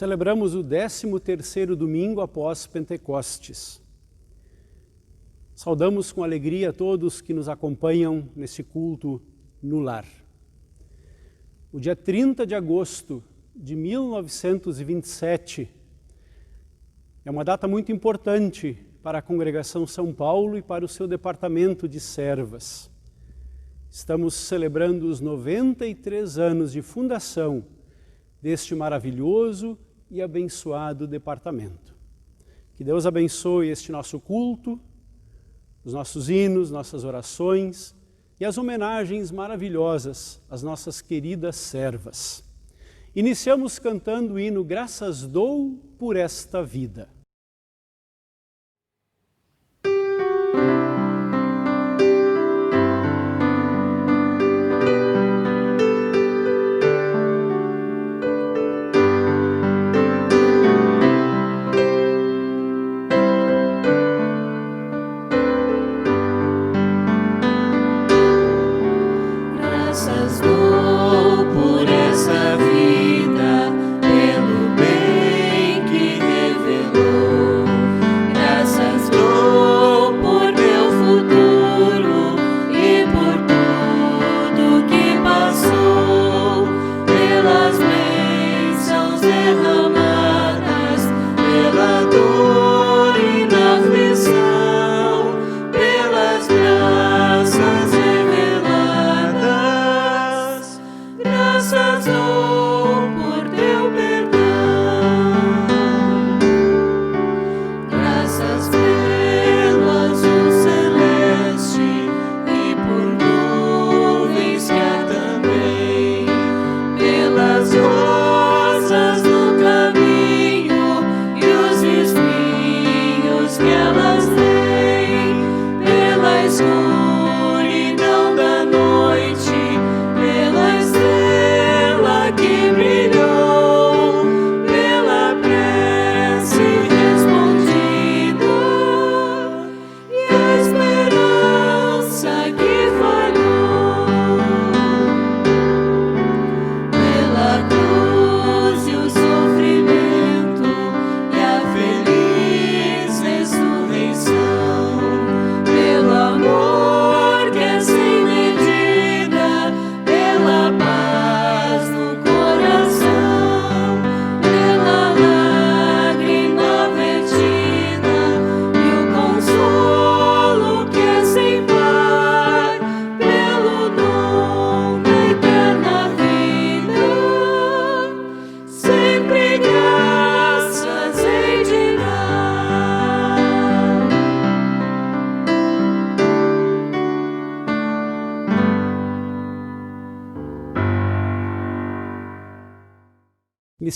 Celebramos o 13º domingo após Pentecostes. Saudamos com alegria todos que nos acompanham nesse culto no lar. O dia 30 de agosto de 1927 é uma data muito importante para a Congregação São Paulo e para o seu departamento de servas. Estamos celebrando os 93 anos de fundação deste maravilhoso e abençoado departamento. Que Deus abençoe este nosso culto, os nossos hinos, nossas orações e as homenagens maravilhosas às nossas queridas servas. Iniciamos cantando o hino Graças Dou por Esta Vida.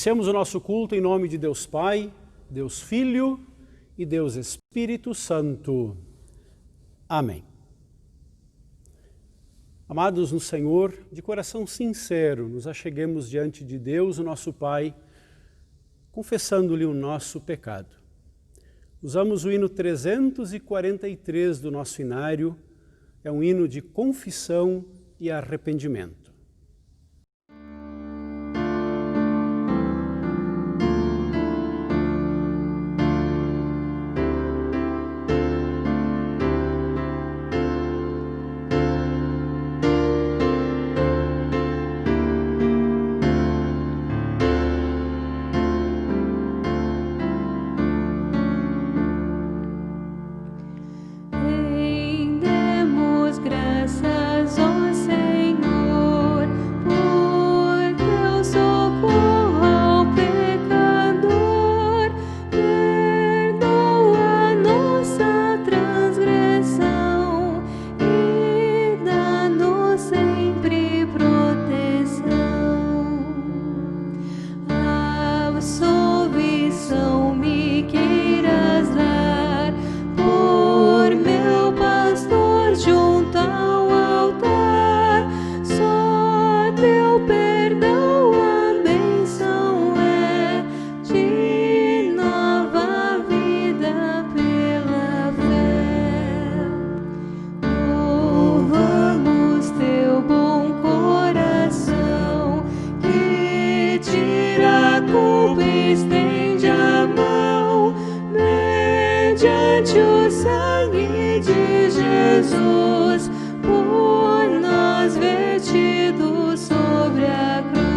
Iniciamos o nosso culto em nome de Deus Pai, Deus Filho e Deus Espírito Santo. Amém. Amados no Senhor, de coração sincero, nos acheguemos diante de Deus, o nosso Pai, confessando-lhe o nosso pecado. Usamos o hino 343 do nosso inário, é um hino de confissão e arrependimento. Rendemos graças ao Senhor. Jesus, por nós vertido sobre a cruz.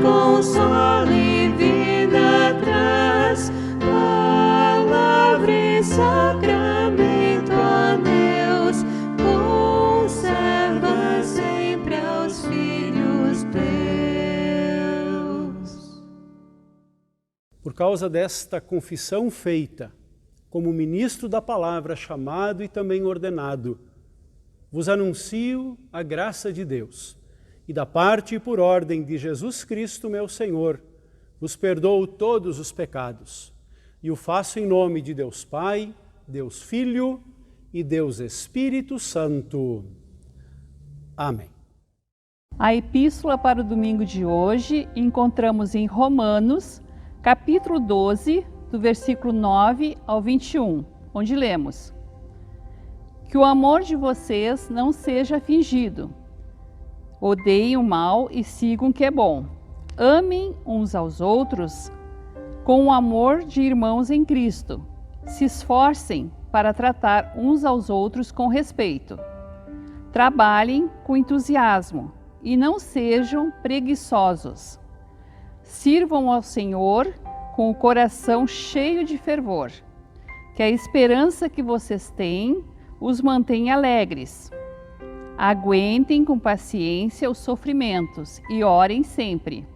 Consola e vida traz, palavra e sacramento, ó Deus, conserva sempre aos filhos teus. Por causa desta confissão feita, como ministro da palavra chamado e também ordenado, vos anuncio a graça de Deus. E da parte e por ordem de Jesus Cristo, meu Senhor, vos perdoo todos os pecados. E o faço em nome de Deus Pai, Deus Filho e Deus Espírito Santo. Amém. A epístola para o domingo de hoje encontramos em Romanos, capítulo 12, do versículo 9 ao 21, onde lemos: Que o amor de vocês não seja fingido. Odeiem o mal e sigam o que é bom. Amem uns aos outros com o amor de irmãos em Cristo. Se esforcem para tratar uns aos outros com respeito. Trabalhem com entusiasmo e não sejam preguiçosos. Sirvam ao Senhor com o coração cheio de fervor. Que a esperança que vocês têm os mantenha alegres. Aguentem com paciência os sofrimentos e orem sempre.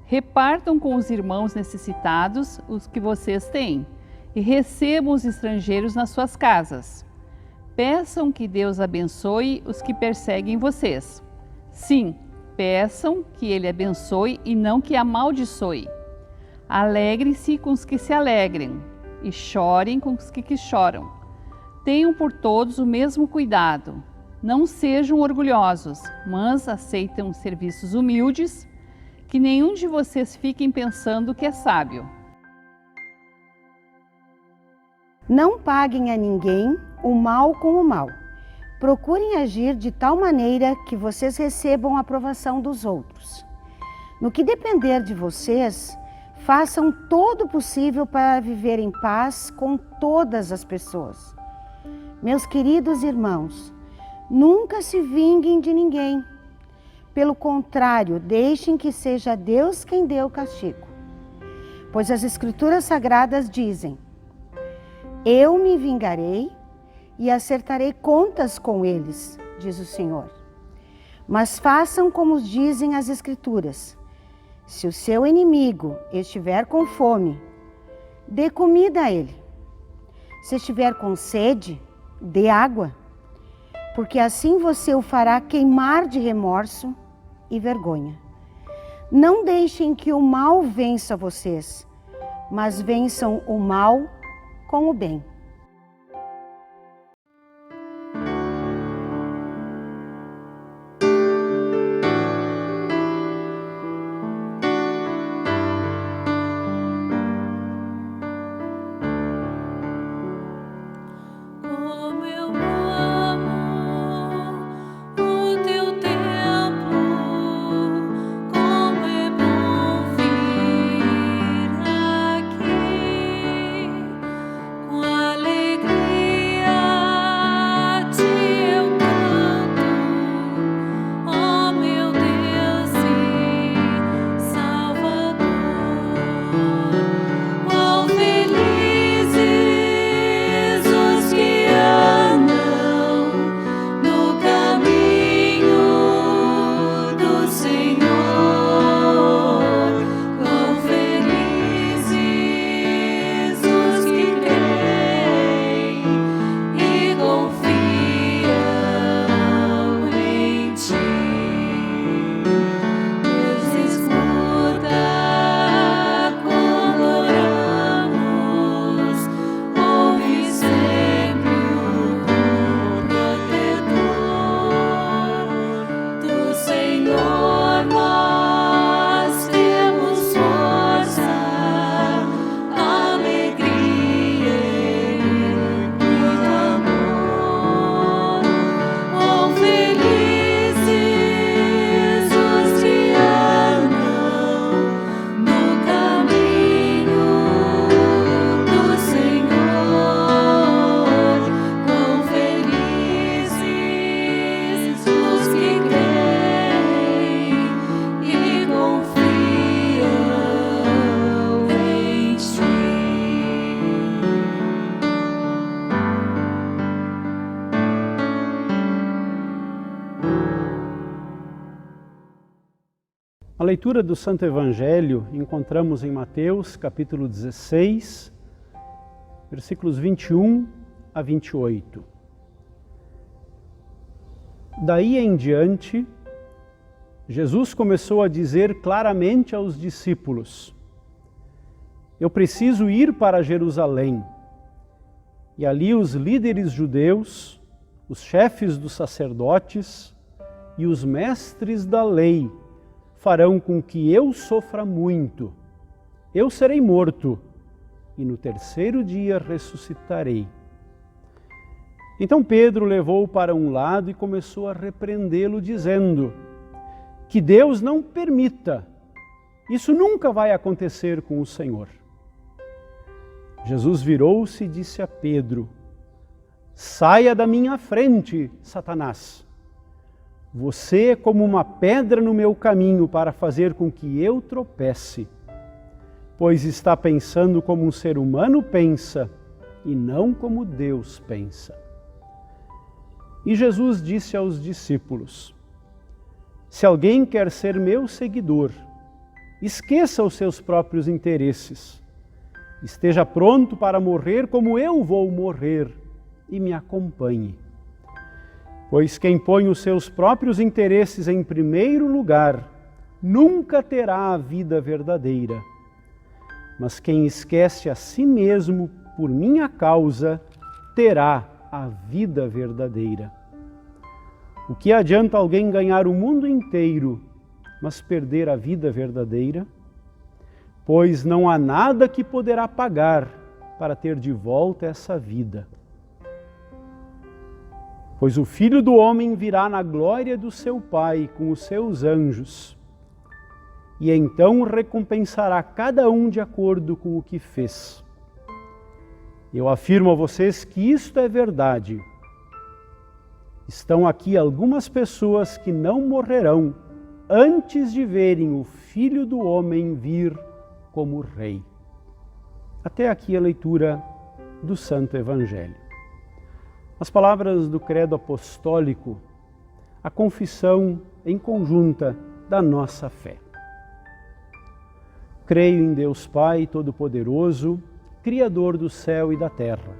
Repartam com os irmãos necessitados os que vocês têm e recebam os estrangeiros nas suas casas. Peçam que Deus abençoe os que perseguem vocês. Sim, peçam que Ele abençoe e não que amaldiçoe. Alegrem-se com os que se alegrem e chorem com os que choram. Tenham por todos o mesmo cuidado. Não sejam orgulhosos, mas aceitem serviços humildes, que nenhum de vocês fiquem pensando que é sábio. Não paguem a ninguém o mal com o mal. Procurem agir de tal maneira que vocês recebam a aprovação dos outros. No que depender de vocês, façam todo o possível para viver em paz com todas as pessoas. Meus queridos irmãos, nunca se vinguem de ninguém. Pelo contrário, deixem que seja Deus quem dê o castigo. Pois as Escrituras Sagradas dizem: Eu me vingarei e acertarei contas com eles, diz o Senhor. Mas façam como dizem as Escrituras. Se o seu inimigo estiver com fome, dê comida a ele. Se estiver com sede, dê água. Porque assim você o fará queimar de remorso e vergonha. Não deixem que o mal vença vocês, mas vençam o mal com o bem. Com a A leitura do Santo Evangelho encontramos em Mateus, capítulo 16, versículos 21 a 28. Daí em diante, Jesus começou a dizer claramente aos discípulos: eu preciso ir para Jerusalém, e ali os líderes judeus, os chefes dos sacerdotes e os mestres da lei farão com que eu sofra muito. Eu serei morto e no terceiro dia ressuscitarei. Então Pedro levou-o para um lado e começou a repreendê-lo, dizendo: que Deus não permita, isso nunca vai acontecer com o Senhor. Jesus virou-se e disse a Pedro: saia da minha frente, Satanás. Você é como uma pedra no meu caminho para fazer com que eu tropece, pois está pensando como um ser humano pensa e não como Deus pensa. E Jesus disse aos discípulos: se alguém quer ser meu seguidor, esqueça os seus próprios interesses, esteja pronto para morrer como eu vou morrer e me acompanhe. Pois quem põe os seus próprios interesses em primeiro lugar, nunca terá a vida verdadeira. Mas quem esquece a si mesmo por minha causa, terá a vida verdadeira. O que adianta alguém ganhar o mundo inteiro, mas perder a vida verdadeira? Pois não há nada que poderá pagar para ter de volta essa vida. Pois o Filho do Homem virá na glória do seu Pai com os seus anjos, e então recompensará cada um de acordo com o que fez. Eu afirmo a vocês que isto é verdade. Estão aqui algumas pessoas que não morrerão antes de verem o Filho do Homem vir como Rei. Até aqui a leitura do Santo Evangelho. As palavras do credo apostólico, a confissão em conjunta da nossa fé. Creio em Deus Pai Todo-Poderoso, Criador do céu e da terra,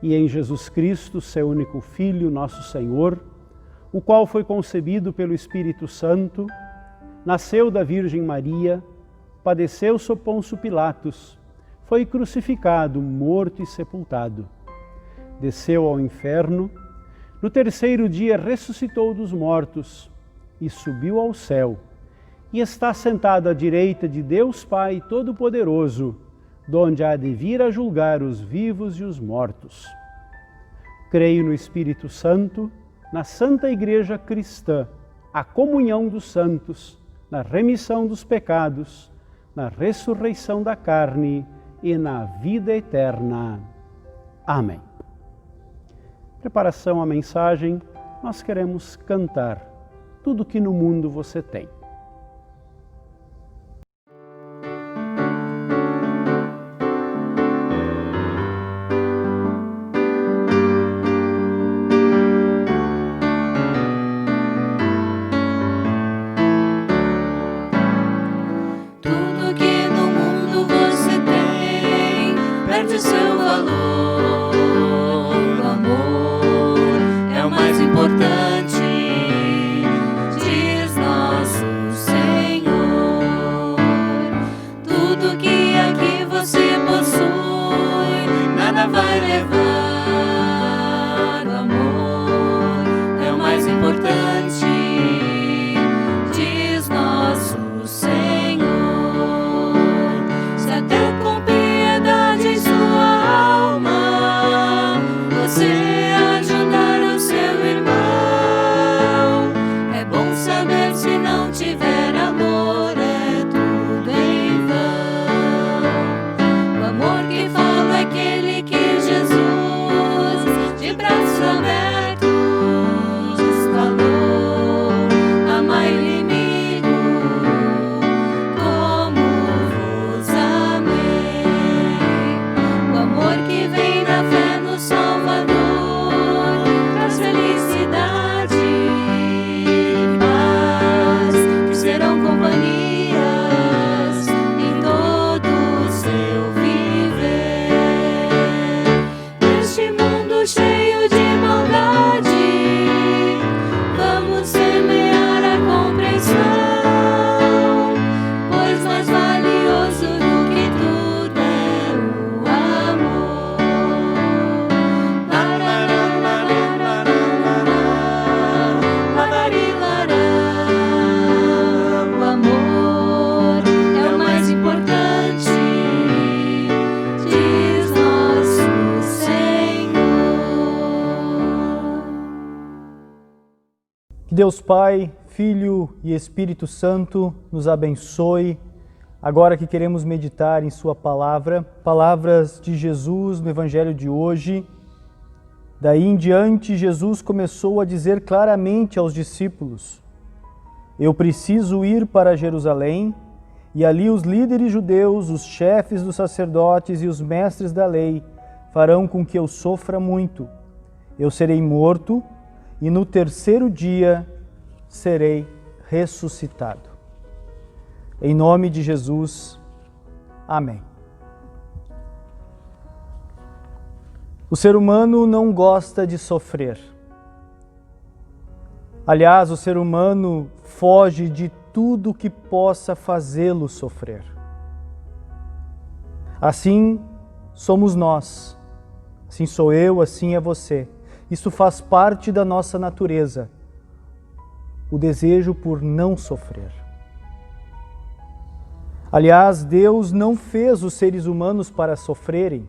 e em Jesus Cristo, seu único Filho, nosso Senhor, o qual foi concebido pelo Espírito Santo, nasceu da Virgem Maria, padeceu sob Pôncio Pilatos, foi crucificado, morto e sepultado. Desceu ao inferno, no terceiro dia ressuscitou dos mortos e subiu ao céu, e está sentado à direita de Deus Pai Todo-Poderoso, donde há de vir a julgar os vivos e os mortos. Creio no Espírito Santo, na Santa Igreja Cristã, a comunhão dos santos, na remissão dos pecados, na ressurreição da carne e na vida eterna. Amém. Preparação à mensagem, nós queremos cantar Tudo que no mundo você tem. Tudo que no mundo você tem perde o seu valor. O amor é o mais importante, diz nosso Deus Pai, Filho e Espírito Santo nos abençoe. Agora que queremos meditar em Sua palavra, palavras de Jesus no Evangelho de hoje. Daí em diante, Jesus começou a dizer claramente aos discípulos: eu preciso ir para Jerusalém, e ali os líderes judeus, os chefes dos sacerdotes e os mestres da lei farão com que eu sofra muito. Eu serei morto e no terceiro dia serei ressuscitado. Em nome de Jesus, amém. O ser humano não gosta de sofrer. Aliás, o ser humano foge de tudo que possa fazê-lo sofrer. Assim somos nós, assim sou eu, assim é você. Isso faz parte da nossa natureza, o desejo por não sofrer. Aliás, Deus não fez os seres humanos para sofrerem.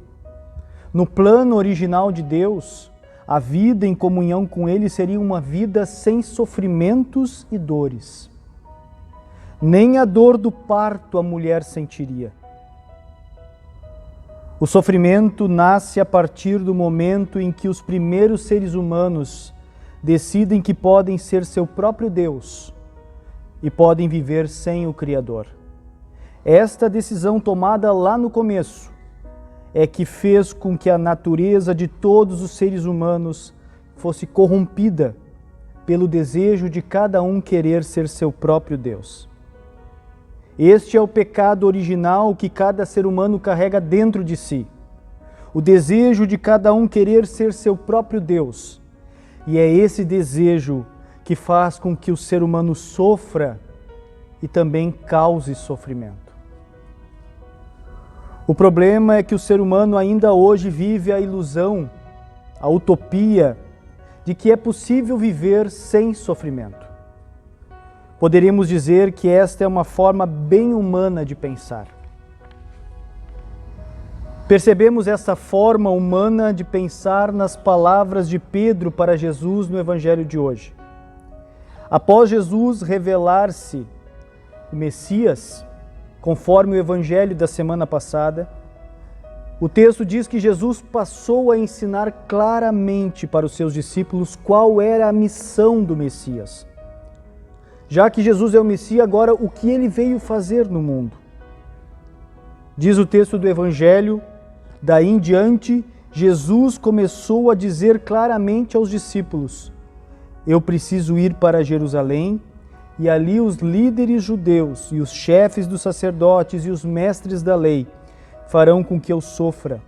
No plano original de Deus, a vida em comunhão com Ele seria uma vida sem sofrimentos e dores. Nem a dor do parto a mulher sentiria. O sofrimento nasce a partir do momento em que os primeiros seres humanos decidem que podem ser seu próprio Deus e podem viver sem o Criador. Esta decisão tomada lá no começo é que fez com que a natureza de todos os seres humanos fosse corrompida pelo desejo de cada um querer ser seu próprio Deus. Este é o pecado original que cada ser humano carrega dentro de si. O desejo de cada um querer ser seu próprio Deus. E é esse desejo que faz com que o ser humano sofra e também cause sofrimento. O problema é que o ser humano ainda hoje vive a ilusão, a utopia de que é possível viver sem sofrimento. Poderíamos dizer que esta é uma forma bem humana de pensar. Percebemos essa forma humana de pensar nas palavras de Pedro para Jesus no Evangelho de hoje. Após Jesus revelar-se o Messias, conforme o Evangelho da semana passada, o texto diz que Jesus passou a ensinar claramente para os seus discípulos qual era a missão do Messias. Já que Jesus é o Messias, agora o que ele veio fazer no mundo? Diz o texto do Evangelho, daí em diante, Jesus começou a dizer claramente aos discípulos: eu preciso ir para Jerusalém, e ali os líderes judeus e os chefes dos sacerdotes e os mestres da lei farão com que eu sofra.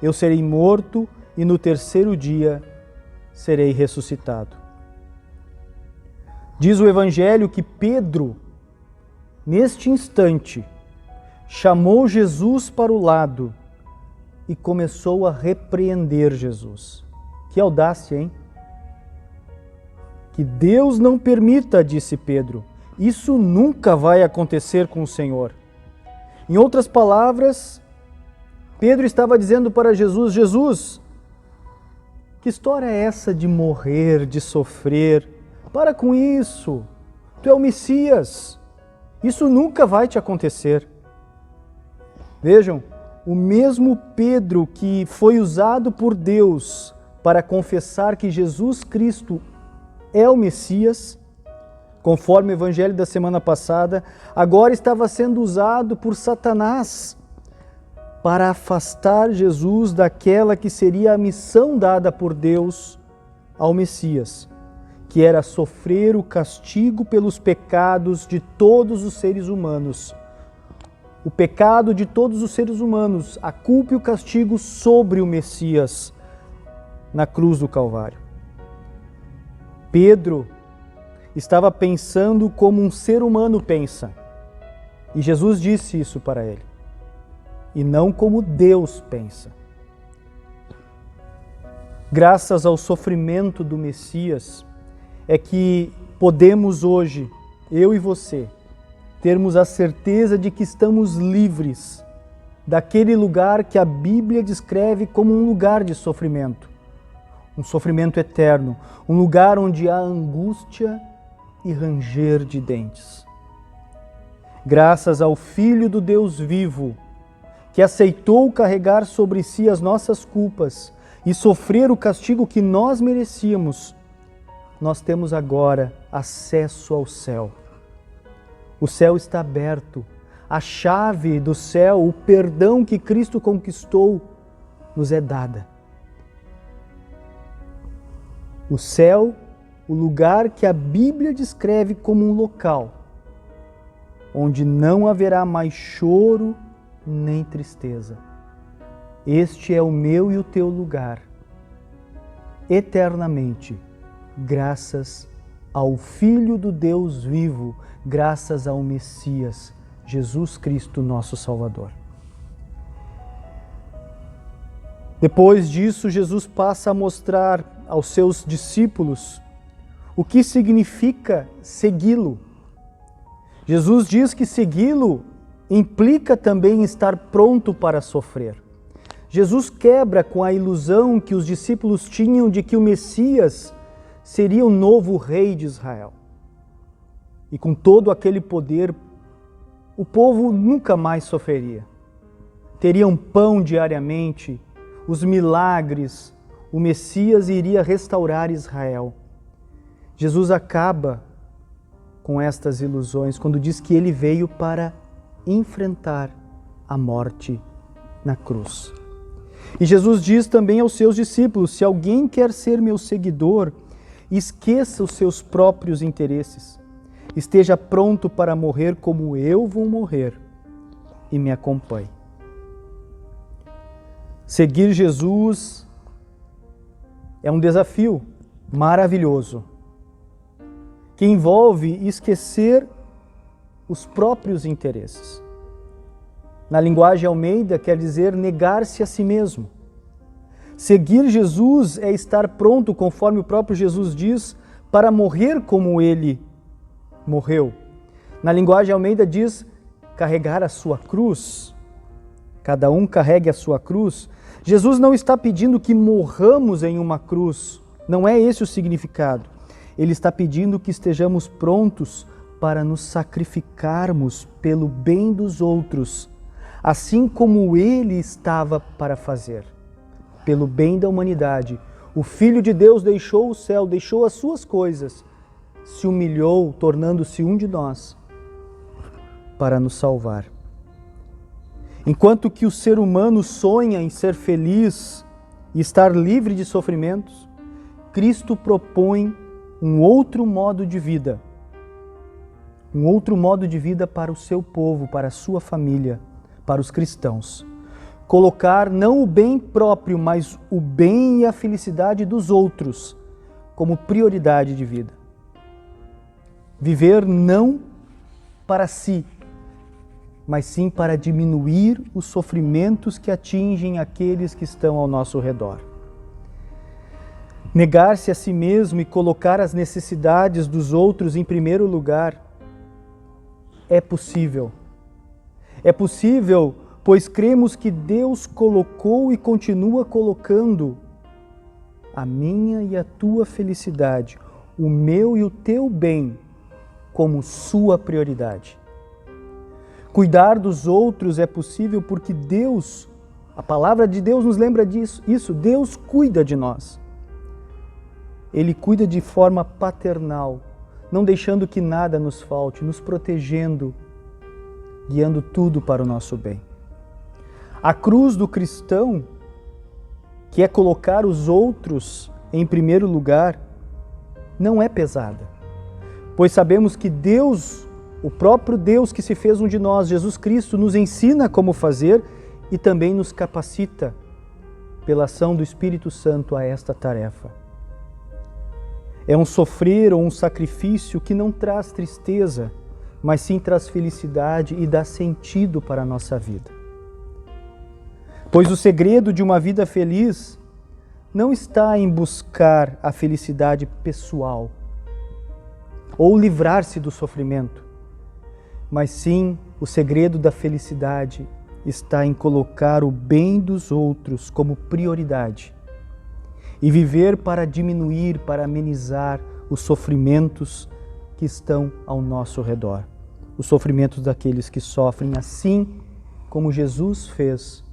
Eu serei morto e no terceiro dia serei ressuscitado. Diz o Evangelho que Pedro, neste instante, chamou Jesus para o lado e começou a repreender Jesus. Que audácia, hein? Que Deus não permita, disse Pedro. Isso nunca vai acontecer com o Senhor. Em outras palavras, Pedro estava dizendo para Jesus: Jesus, que história é essa de morrer, de sofrer? Para com isso, tu é o Messias, isso nunca vai te acontecer. Vejam, o mesmo Pedro que foi usado por Deus para confessar que Jesus Cristo é o Messias, conforme o Evangelho da semana passada, agora estava sendo usado por Satanás para afastar Jesus daquela que seria a missão dada por Deus ao Messias, que era sofrer o castigo pelos pecados de todos os seres humanos. O pecado de todos os seres humanos, a culpa e o castigo sobre o Messias na cruz do Calvário. Pedro estava pensando como um ser humano pensa, e Jesus disse isso para ele, e não como Deus pensa. Graças ao sofrimento do Messias, é que podemos hoje, eu e você, termos a certeza de que estamos livres daquele lugar que a Bíblia descreve como um lugar de sofrimento, um sofrimento eterno, um lugar onde há angústia e ranger de dentes. Graças ao Filho do Deus vivo, que aceitou carregar sobre si as nossas culpas e sofrer o castigo que nós merecíamos, nós temos agora acesso ao céu. O céu está aberto, a chave do céu, o perdão que Cristo conquistou, nos é dada. O céu, o lugar que a Bíblia descreve como um local onde não haverá mais choro nem tristeza. Este é o meu e o teu lugar, eternamente, graças ao Filho do Deus vivo, graças ao Messias, Jesus Cristo, nosso Salvador. Depois disso, Jesus passa a mostrar aos seus discípulos o que significa segui-lo. Jesus diz que segui-lo implica também estar pronto para sofrer. Jesus quebra com a ilusão que os discípulos tinham de que o Messias seria o novo rei de Israel. E com todo aquele poder, o povo nunca mais sofreria. Teriam pão diariamente, os milagres, o Messias iria restaurar Israel. Jesus acaba com estas ilusões quando diz que ele veio para enfrentar a morte na cruz. E Jesus diz também aos seus discípulos: se alguém quer ser meu seguidor, esqueça os seus próprios interesses. Esteja pronto para morrer como eu vou morrer e me acompanhe. Seguir Jesus é um desafio maravilhoso que envolve esquecer os próprios interesses. Na linguagem Almeida, quer dizer negar-se a si mesmo. Seguir Jesus é estar pronto, conforme o próprio Jesus diz, para morrer como ele morreu. Na linguagem Almeida diz carregar a sua cruz. Cada um carregue a sua cruz. Jesus não está pedindo que morramos em uma cruz. Não é esse o significado. Ele está pedindo que estejamos prontos para nos sacrificarmos pelo bem dos outros, assim como ele estava para fazer. Pelo bem da humanidade, o Filho de Deus deixou o céu, deixou as suas coisas, se humilhou, tornando-se um de nós, para nos salvar. Enquanto que o ser humano sonha em ser feliz e estar livre de sofrimentos, Cristo propõe um outro modo de vida. Um outro modo de vida para o seu povo, para a sua família, para os cristãos. Colocar não o bem próprio, mas o bem e a felicidade dos outros como prioridade de vida. Viver não para si, mas sim para diminuir os sofrimentos que atingem aqueles que estão ao nosso redor. Negar-se a si mesmo e colocar as necessidades dos outros em primeiro lugar é possível. É possível, pois cremos que Deus colocou e continua colocando a minha e a tua felicidade, o meu e o teu bem, como sua prioridade. Cuidar dos outros é possível porque Deus, a palavra de Deus nos lembra disso. Deus cuida de nós. Ele cuida de forma paternal, não deixando que nada nos falte, nos protegendo, guiando tudo para o nosso bem. A cruz do cristão, que é colocar os outros em primeiro lugar, não é pesada, pois sabemos que Deus, o próprio Deus que se fez um de nós, Jesus Cristo, nos ensina como fazer e também nos capacita, pela ação do Espírito Santo, a esta tarefa. É um sofrer ou um sacrifício que não traz tristeza, mas sim traz felicidade e dá sentido para a nossa vida. Pois o segredo de uma vida feliz não está em buscar a felicidade pessoal ou livrar-se do sofrimento, mas sim o segredo da felicidade está em colocar o bem dos outros como prioridade e viver para diminuir, para amenizar os sofrimentos que estão ao nosso redor, os sofrimentos daqueles que sofrem, assim como Jesus fez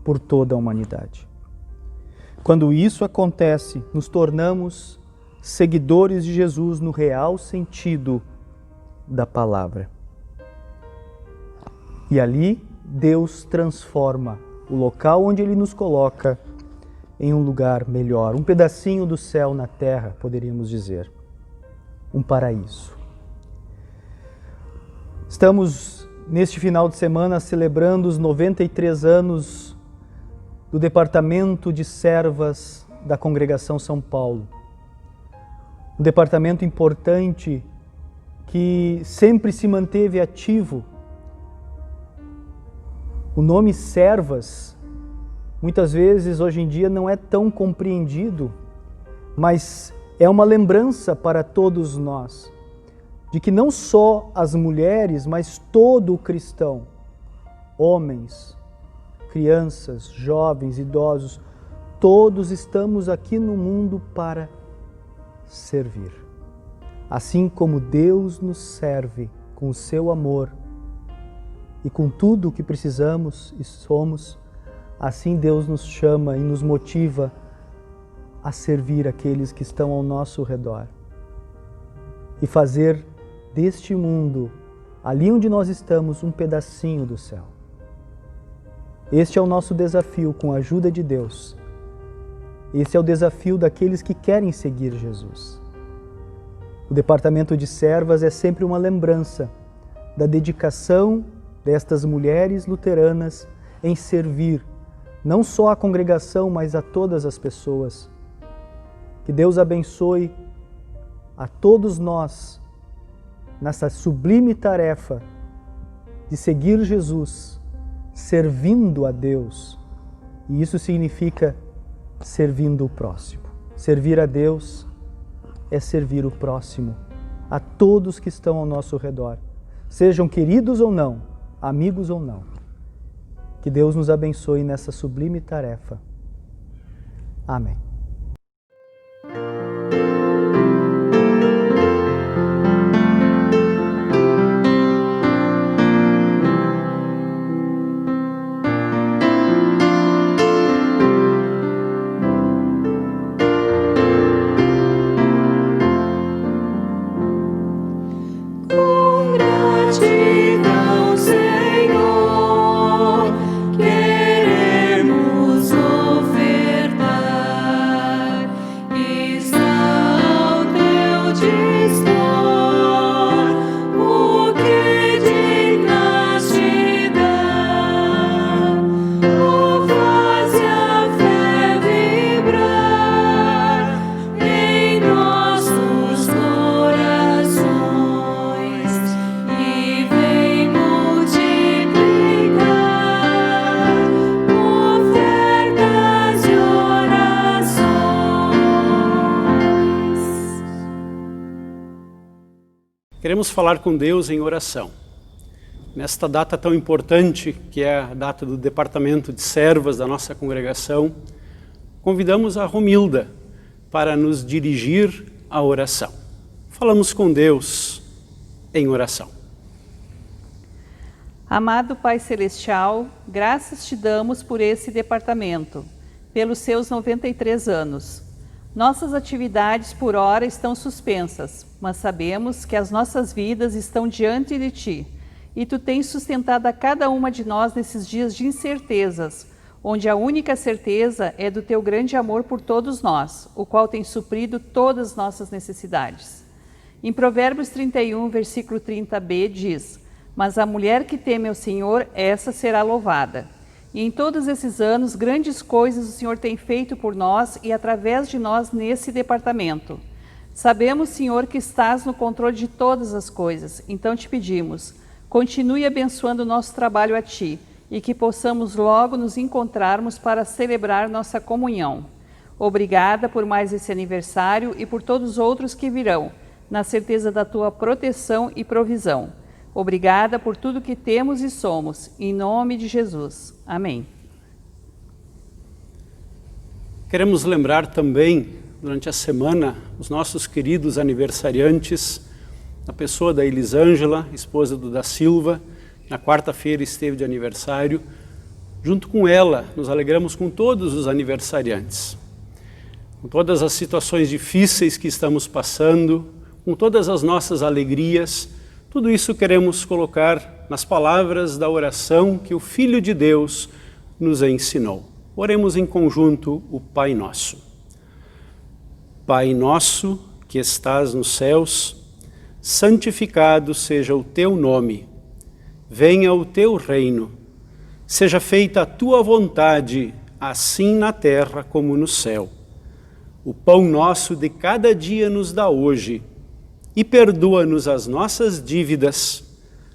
por toda a humanidade. Quando isso acontece, nos tornamos seguidores de Jesus no real sentido da palavra. E ali Deus transforma o local onde Ele nos coloca em um lugar melhor, um pedacinho do céu na terra, poderíamos dizer, um paraíso. Estamos neste final de semana celebrando os 93 anos do Departamento de Servas da Congregação São Paulo. Um departamento importante que sempre se manteve ativo. O nome servas, muitas vezes hoje em dia não é tão compreendido, mas é uma lembrança para todos nós de que não só as mulheres, mas todo o cristão, homens, crianças, jovens, idosos, todos estamos aqui no mundo para servir. Assim como Deus nos serve com o seu amor e com tudo o que precisamos e somos, assim Deus nos chama e nos motiva a servir aqueles que estão ao nosso redor e fazer deste mundo, ali onde nós estamos, um pedacinho do céu. Este é o nosso desafio com a ajuda de Deus. Esse é o desafio daqueles que querem seguir Jesus. O departamento de servas é sempre uma lembrança da dedicação destas mulheres luteranas em servir não só a congregação, mas a todas as pessoas. Que Deus abençoe a todos nós nessa sublime tarefa de seguir Jesus, servindo a Deus. E isso significa servindo o próximo. Servir a Deus é servir o próximo, a todos que estão ao nosso redor, sejam queridos ou não, amigos ou não. Que Deus nos abençoe nessa sublime tarefa. Amém. Queremos falar com Deus em oração. Nesta data tão importante, que é a data do Departamento de Servas da nossa congregação, convidamos a Romilda para nos dirigir à oração. Falamos com Deus em oração. Amado Pai Celestial, graças te damos por esse departamento, pelos seus 93 anos. Nossas atividades por hora estão suspensas, mas sabemos que as nossas vidas estão diante de Ti, e Tu tens sustentado a cada uma de nós nesses dias de incertezas, onde a única certeza é do Teu grande amor por todos nós, o qual tem suprido todas as nossas necessidades. Em Provérbios 31, versículo 30b, diz: "Mas a mulher que teme ao Senhor, essa será louvada." E em todos esses anos, grandes coisas o Senhor tem feito por nós e através de nós nesse departamento. Sabemos, Senhor, que estás no controle de todas as coisas, então te pedimos, continue abençoando o nosso trabalho a Ti e que possamos logo nos encontrarmos para celebrar nossa comunhão. Obrigada por mais esse aniversário e por todos os outros que virão, na certeza da Tua proteção e provisão. Obrigada por tudo que temos e somos, em nome de Jesus. Amém. Queremos lembrar também, durante a semana, os nossos queridos aniversariantes na pessoa da Elisângela, esposa do da Silva. Na quarta-feira esteve de aniversário. Junto com ela, nos alegramos com todos os aniversariantes. Com todas as situações difíceis que estamos passando, com todas as nossas alegrias, tudo isso queremos colocar nas palavras da oração que o Filho de Deus nos ensinou. Oremos em conjunto o Pai Nosso. Pai nosso que estás nos céus, santificado seja o teu nome. Venha o teu reino. Seja feita a tua vontade, assim na terra como no céu. O pão nosso de cada dia nos dá hoje, e perdoa-nos as nossas dívidas,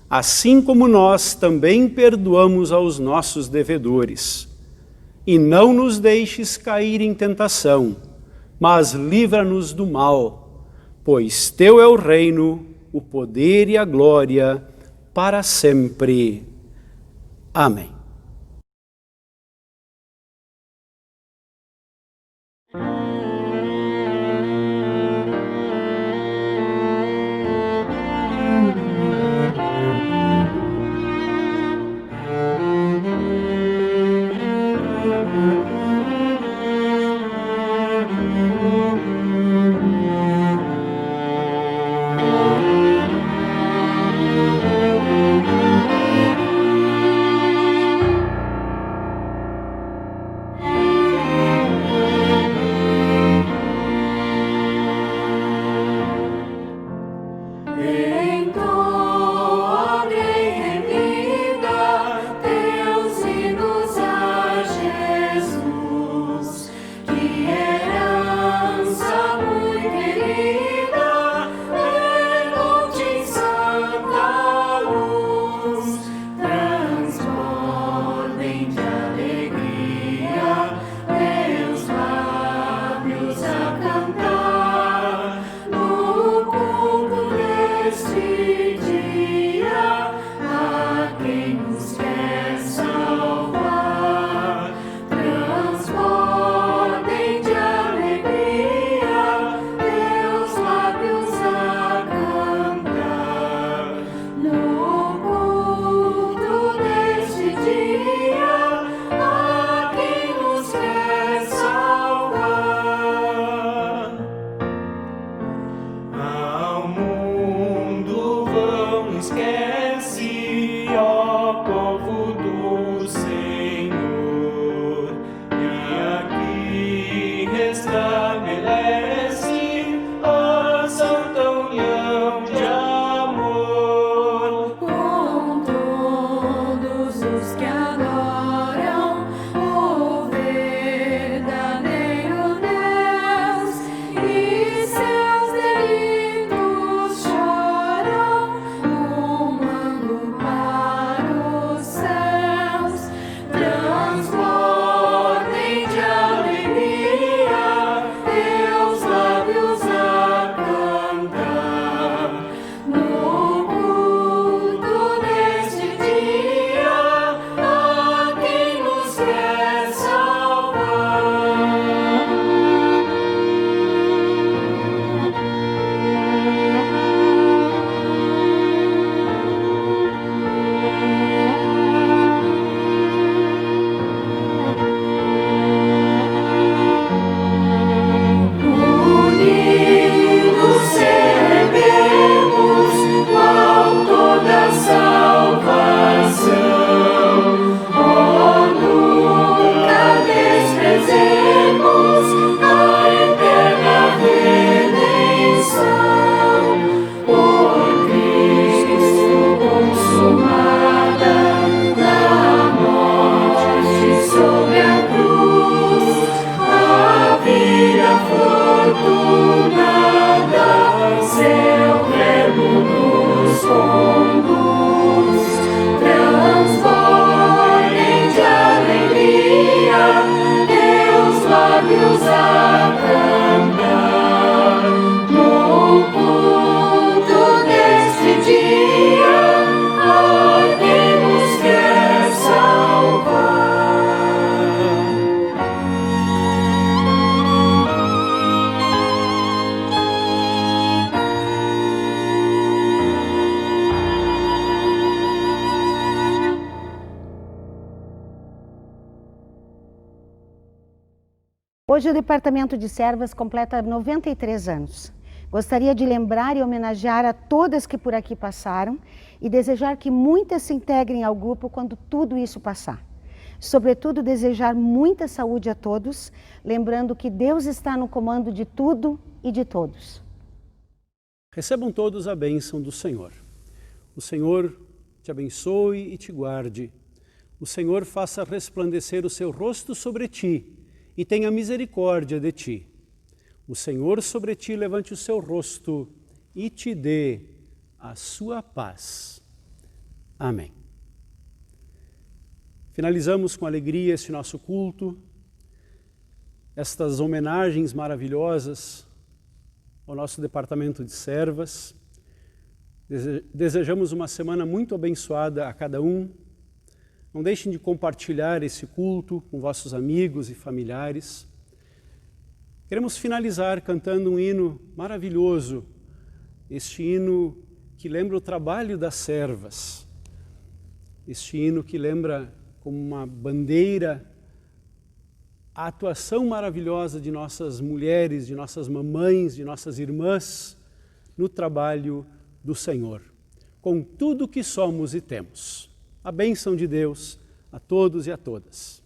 assim como nós também perdoamos aos nossos devedores. E não nos deixes cair em tentação, mas livra-nos do mal, pois teu é o reino, o poder e a glória, para sempre. Amém. E seus delitos choram no Hoje o Departamento de Servas completa 93 anos. Gostaria de lembrar e homenagear a todas que por aqui passaram e desejar que muitas se integrem ao grupo quando tudo isso passar. Sobretudo, desejar muita saúde a todos, lembrando que Deus está no comando de tudo e de todos. Recebam todos a bênção do Senhor. O Senhor te abençoe e te guarde. O Senhor faça resplandecer o seu rosto sobre ti e tenha misericórdia de ti. O Senhor sobre ti levante o seu rosto e te dê a sua paz. Amém. Finalizamos com alegria este nosso culto, estas homenagens maravilhosas ao nosso Departamento de Servas. Desejamos uma semana muito abençoada a cada um. Não deixem de compartilhar esse culto com vossos amigos e familiares. Queremos finalizar cantando um hino maravilhoso, este hino que lembra o trabalho das servas, este hino que lembra como uma bandeira a atuação maravilhosa de nossas mulheres, de nossas mamães, de nossas irmãs no trabalho do Senhor, com tudo que somos e temos. A bênção de Deus a todos e a todas.